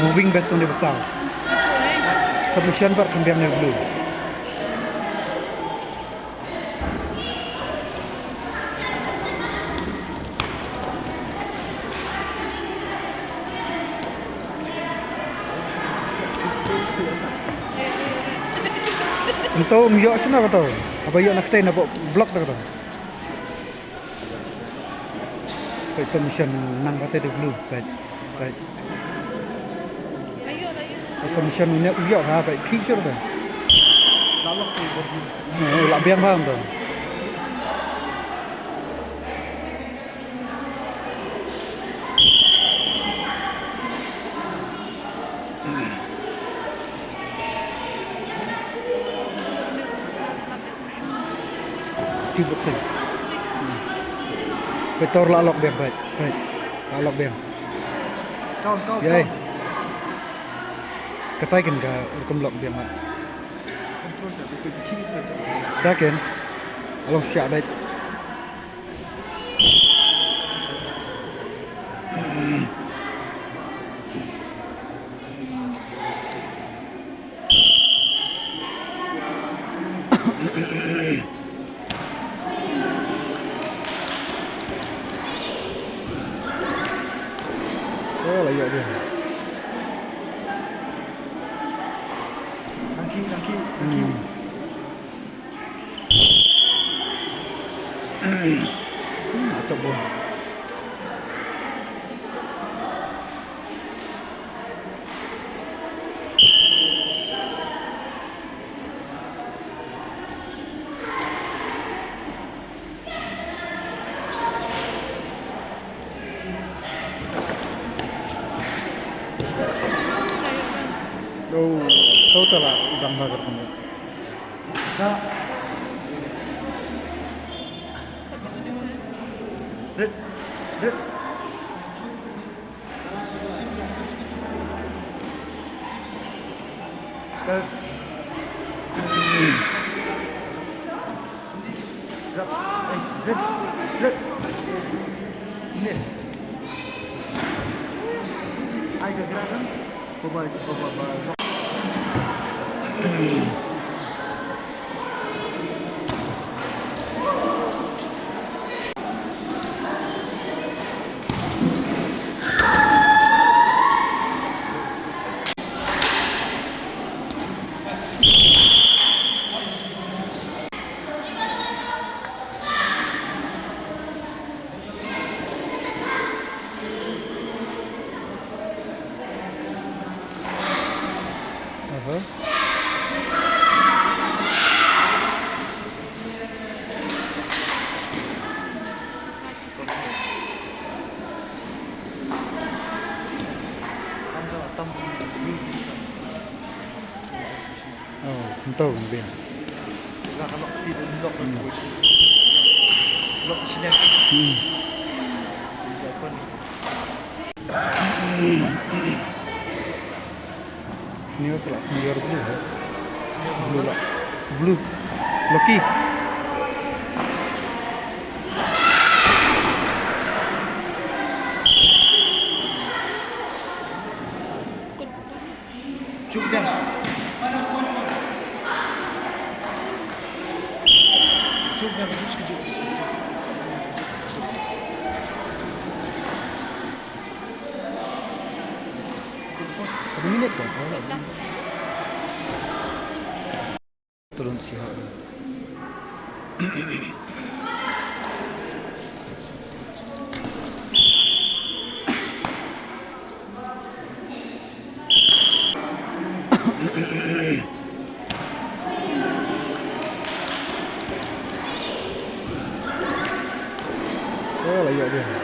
moving based on the besar. Submission part kembiang ni blue. Untuk myok sana kata. Apa yok nak kata nak block dah kata. Baik submission nang kata di blue. Baik. Baik. Submission ni uyok ha baik kick sur dah. Lalok tu bagi. Lak biang faham tu. Cuba sini. Betul lalok biang baik. Baik. Lalok biang. Kau. Yai. Kataikan ka hukum lok biang mak. Control dah betul kiri tu. Yakin? Along siap baik. Oh, layak dia. Laki. Acap pun. Oh, total lah ibang bagar kamu. Dah. Red. Red. Red. Ini. Ayo gerakan. Coba. Oh, entah biar. Kalau tidak lock lock sini. Senior tu lah, senior blue lah. Blue lah. Blue. Lucky. Cuk dan. Terus kejut. Satu minit kan? Turun sihat. Oh, layak dia.